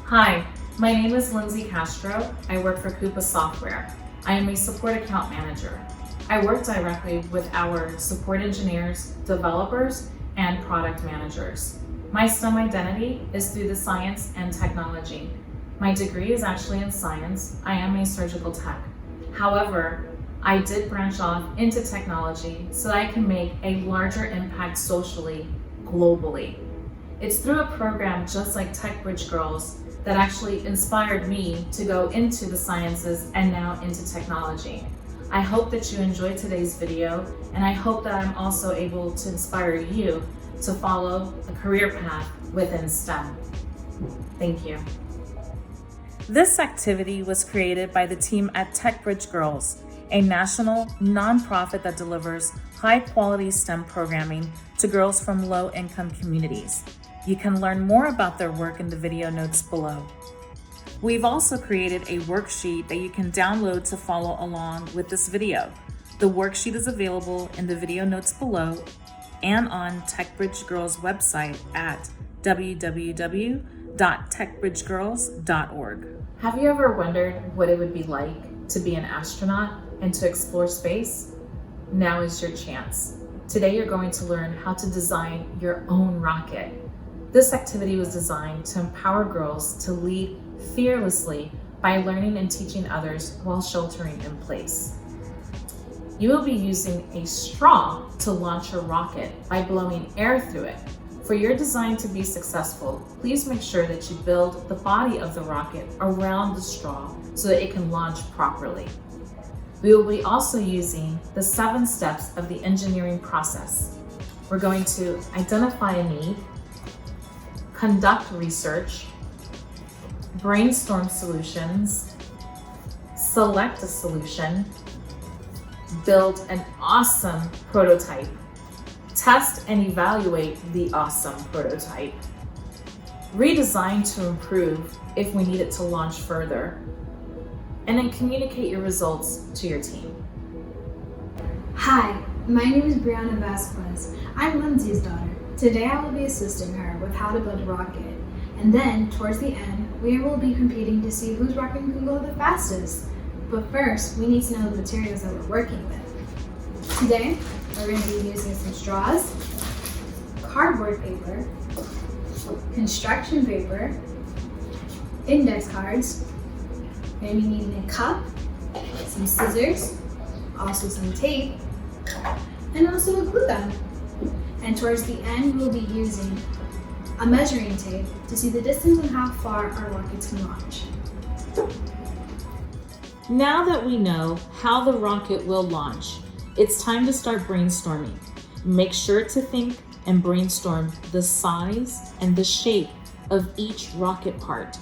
Hi, my name is Lindsay Castro. I work for Coupa Software. I am a support account manager. I work directly with our support engineers, developers, and product managers. My STEM identity is through the science and technology. My degree is actually in science. I am a surgical tech. However, I did branch off into technology so that I can make a larger impact socially, globally. It's through a program just like TechBridge Girls that actually inspired me to go into the sciences and now into technology. I hope that you enjoyed today's video, and I hope that I'm also able to inspire you to follow a career path within STEM. Thank you. This activity was created by the team at TechBridge Girls, a national nonprofit that delivers high-quality STEM programming to girls from low-income communities. You can learn more about their work in the video notes below. We've also created a worksheet that you can download to follow along with this video. The worksheet is available in the video notes below and on TechBridge Girls' website at www.techbridgegirls.org. Have you ever wondered what it would be like to be an astronaut and to explore space? Now is your chance. Today you're going to learn how to design your own rocket. This activity was designed to empower girls to lead fearlessly by learning and teaching others while sheltering in place. You will be using a straw to launch your rocket by blowing air through it. For your design to be successful, please make sure that you build the body of the rocket around the straw so that it can launch properly. We will be also using the 7 steps of the engineering process. We're going to identify a need, conduct research, brainstorm solutions, select a solution, build an awesome prototype, test and evaluate the awesome prototype, redesign to improve if we need it to launch further, and then communicate your results to your team. Hi, my name is Brianna Vasquez. I'm Lindsay's daughter. Today I will be assisting her with how to build a rocket. And then, towards the end, we will be competing to see whose rocket can go the fastest. But first, we need to know the materials that we're working with. Today, we're going to be using some straws, cardboard paper, construction paper, index cards, we're going to be needing a cup, some scissors, also some tape, and also a glue gun. And towards the end, we'll be using a measuring tape to see the distance and how far our rockets can launch. Now that we know how the rocket will launch, it's time to start brainstorming. Make sure to think and brainstorm the size and the shape of each rocket part.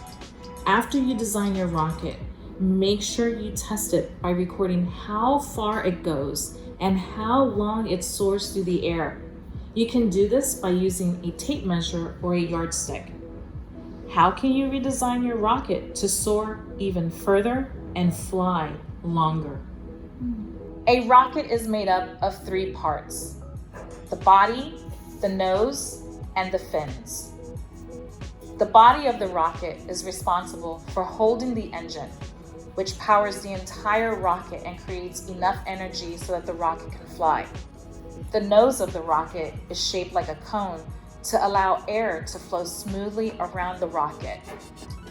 After you design your rocket, make sure you test it by recording how far it goes and how long it soars through the air. You can do this by using a tape measure or a yardstick. How can you redesign your rocket to soar even further and fly longer? A rocket is made up of 3 parts: the body, the nose, and the fins. The body of the rocket is responsible for holding the engine, which powers the entire rocket and creates enough energy so that the rocket can fly. The nose of the rocket is shaped like a cone to allow air to flow smoothly around the rocket.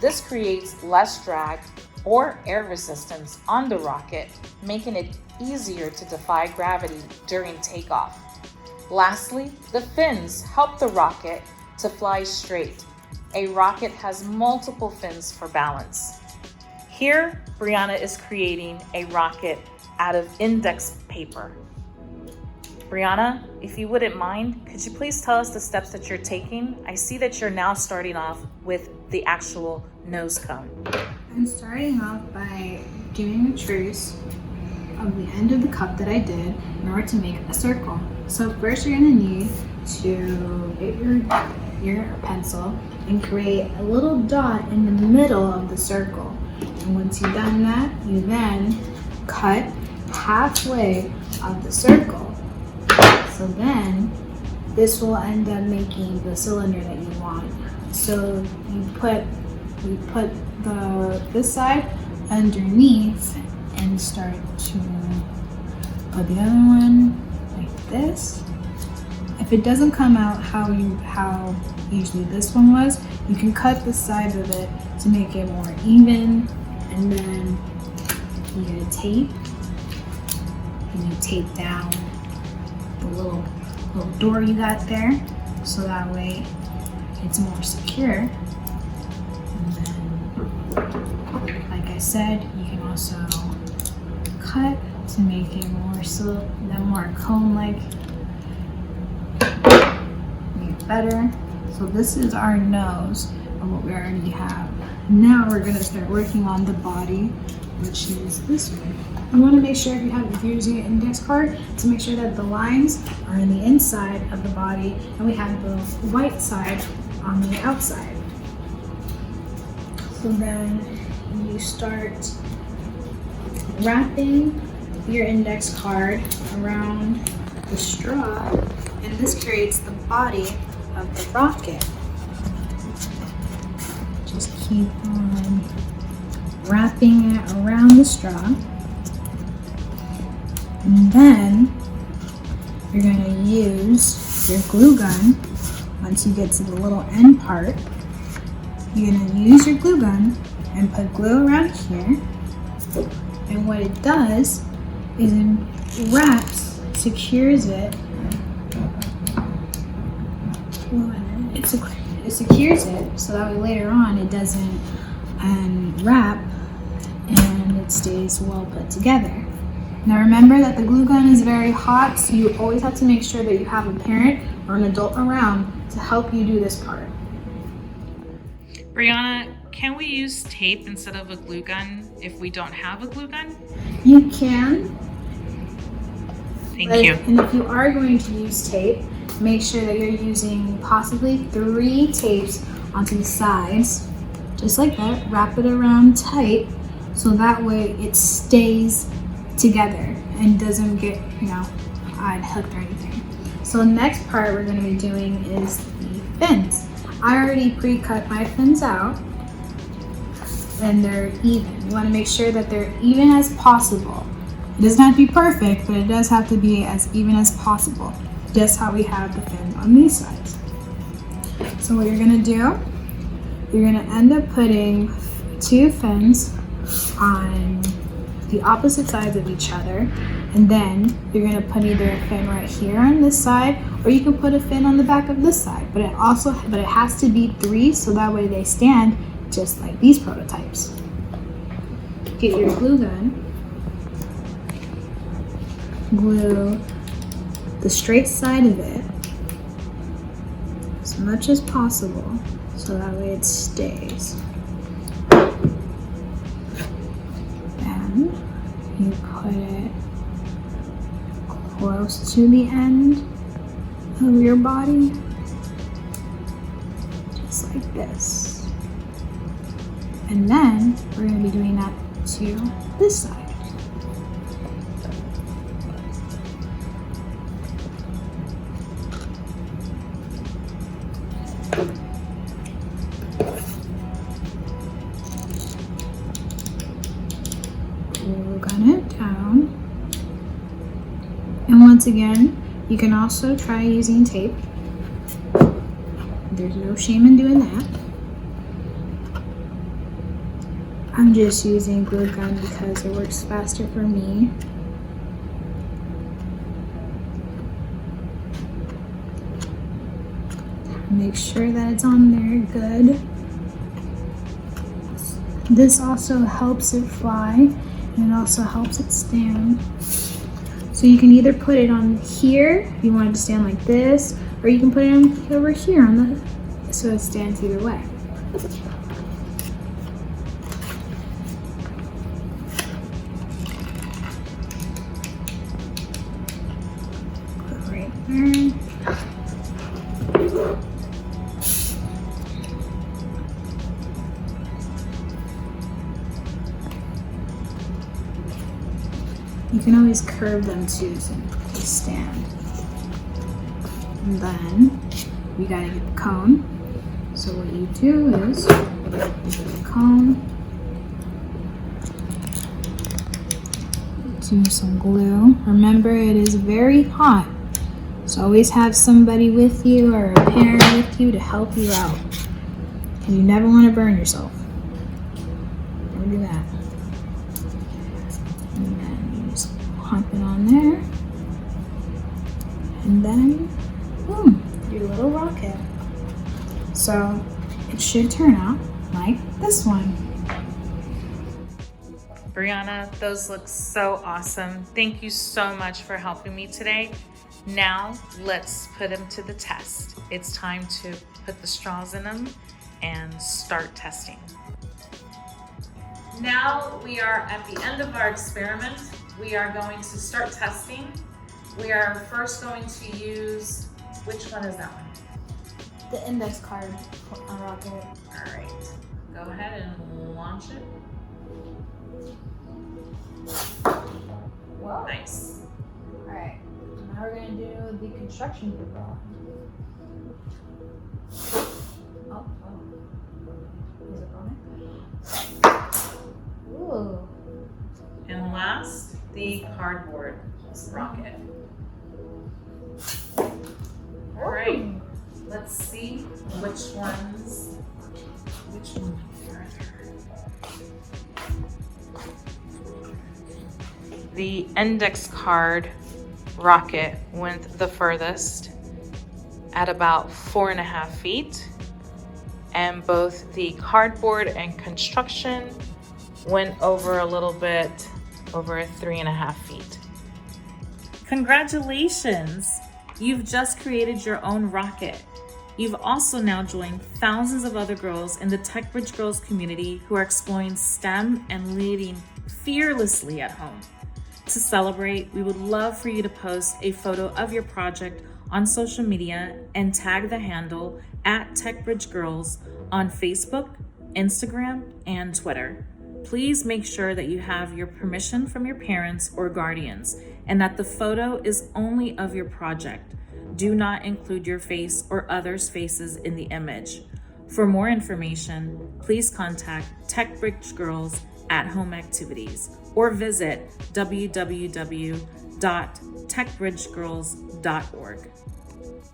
This creates less drag or air resistance on the rocket, making it easier to defy gravity during takeoff. Lastly, the fins help the rocket to fly straight. A rocket has multiple fins for balance. Here, Brianna is creating a rocket out of index paper. Brianna, if you wouldn't mind, could you please tell us the steps that you're taking? I see that you're now starting off with the actual nose cone. I'm starting off by doing a trace of the end of the cup that I did in order to make a circle. So first you're going to need to get your pencil and create a little dot in the middle of the circle. And once you've done that, you then cut halfway of the circle. So then this will end up making the cylinder that you want. So you put we put this side underneath and start to put the other one like this. If it doesn't come out how usually this one was, you can cut the sides of it to make it more even, and then you get a tape and you tape down the little door you got there, so that way it's more secure. And then, like I said, you can also cut to make it more cone-like, make it better. So this is our nose of what we already have. Now we're gonna start working on the body, which is this way. You want to make sure if you're using an index card to make sure that the lines are in the inside of the body and we have the white side on the outside. So then you start wrapping your index card around the straw, and this creates the body of the rocket. Just keep on wrapping it around the straw. And then you're going to use your glue gun. Once you get to the little end part, you're going to use your glue gun and put glue around here. And what it does is it wraps, secures it. It secures it so that way later on it doesn't unwrap and it stays well put together. Now remember that the glue gun is very hot, so you always have to make sure that you have a parent or an adult around to help you do this part. Brianna, can we use tape instead of a glue gun if we don't have a glue gun? You can. Thank you. And if you are going to use tape, make sure that you're using possibly 3 tapes onto the sides, just like that. Wrap it around tight so that way it stays together and doesn't get, unhooked or anything. So the next part we're going to be doing is the fins. I already pre-cut my fins out and they're even. You want to make sure that they're even as possible. It doesn't have to be perfect, but it does have to be as even as possible. Just how we have the fins on these sides. So what you're going to do, you're going to end up putting 2 fins on the opposite sides of each other, and then you're going to put either a fin right here on this side, or you can put a fin on the back of this side, but it has to be 3 so that way they stand just like these prototypes. Get your glue gun, glue the straight side of it as much as possible so that way it stays. Then you put it close to the end of your body, just like this. And then we're going to be doing that to this side. Glue gun it down. And once again, you can also try using tape. There's no shame in doing that. I'm just using glue gun because it works faster for me. Make sure that it's on there good. This also helps it fly, and it also helps it stand. So you can either put it on here if you want it to stand like this, or you can put it on over here on so it stands either way. Put it right there. You can always curve them too so they stand. And then we gotta get the cone. So what you do is silicone. Do some glue. Remember, it is very hot, so always have somebody with you or a parent with you to help you out, because you never want to burn yourself. Never do that. And then you just pop it on there, and then boom, your little rocket. So it should turn out like this one. Brianna, those look so awesome. Thank you so much for helping me today. Now let's put them to the test. It's time to put the straws in them and start testing. Now we are at the end of our experiment. We are going to start testing. We are first going to use, which one is that one? The index card on rocket. All right, go ahead and launch it. Whoa. Nice. All right, now we're gonna do the construction paper. Oh. Is it on it? Ooh. And last, the cardboard rocket. All right, let's see which one went further. The index card rocket went the furthest at about 4.5 feet, and both the cardboard and construction went over a little bit over 3.5 feet. Congratulations! You've just created your own rocket. You've also now joined thousands of other girls in the TechBridge Girls community who are exploring STEM and leading fearlessly at home. To celebrate, we would love for you to post a photo of your project on social media and tag the handle at TechBridge Girls on Facebook, Instagram, and Twitter. Please make sure that you have your permission from your parents or guardians and that the photo is only of your project. Do not include your face or others' faces in the image. For more information, please contact TechBridge Girls at Home Activities or visit www.techbridgegirls.org.